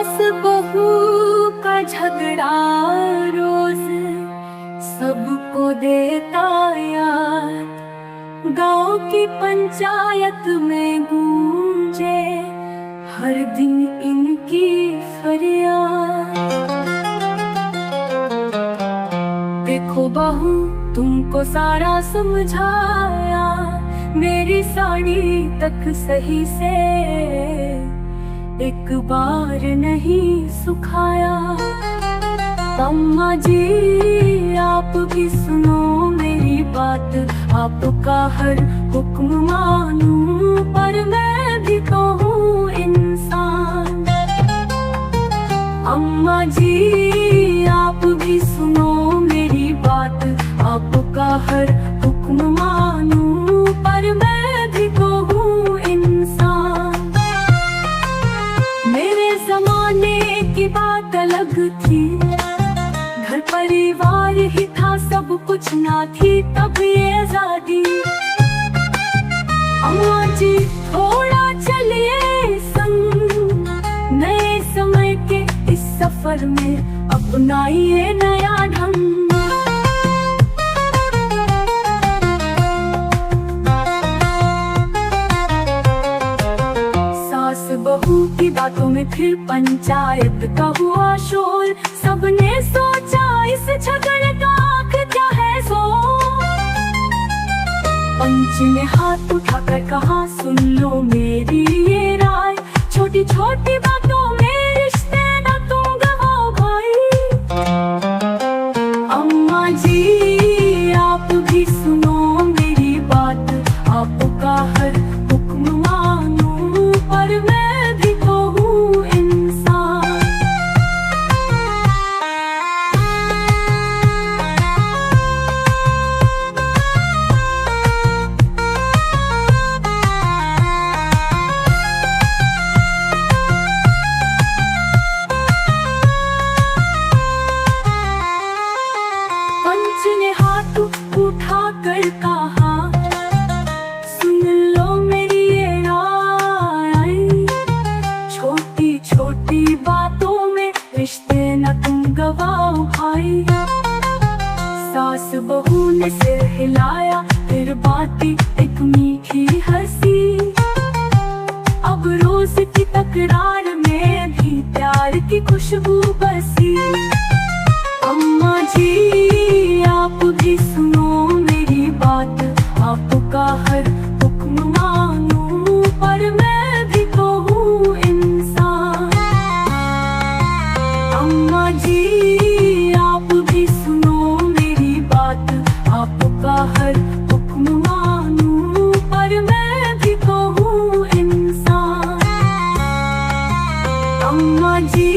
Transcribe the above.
सास बहू का झगड़ा रोज सबको देता याद। गांव की पंचायत में गूंजे हर दिन इनकी फरियाद। देखो बहू तुमको सारा समझाया, मेरी साड़ी तक सही से एक बार नहीं सुखाया। अम्मा जी आप भी सुनो मेरी बात, आपका हर हुक्म मानूं पर मैं भी तो हूँ इंसान। अम्मा जी आप भी सुनो मेरी बात, आपका हर हुक्म मानूं पर मैं भी तो हूँ इंसान। मेरे जमाने की बात अलग थी, घर परिवार ही था सब कुछ ना थी तब ये आजादी। अम्मा जी थोड़ा चलिए संग, नए समय के इस सफर में अपनाइए नया ढंग। सास बहू की बातों में फिर पंचायत का हुआ शोर। सबने सोचा इस झगड़े का आखिर क्या है सो। पंच ने हाथ उठाकर कहा सुन लो मेरी ये राय, छोटी छोटी बातों में रिश्ते ना तुम गवाओ भाई। अम्मा जी आप भी सुनो मेरी बात, आपका हर हुक्म मानूं पर मैं भी तो हूँ इंसान। पंच ने हाथ उठाकर कहा सुन लो मेरी ये राय, छोटी छोटी बातों में रिश्ते न तुम गवाओ भाई। सास बहू ने सिर हिलाया फिर बाती एक मीठी हंसी। अब रोज की तकरार में भी प्यार की खुशबू बसी। अम्मा जी आप भी सुनो मेरी बात, आपका हर हुक्म मानूं पर मैं भी तो हूँ इंसान। अम्मा जी आप भी सुनो मेरी बात, आपका हर हुक्म मानूं पर मैं भी तो हूँ इंसान। अम्मा जी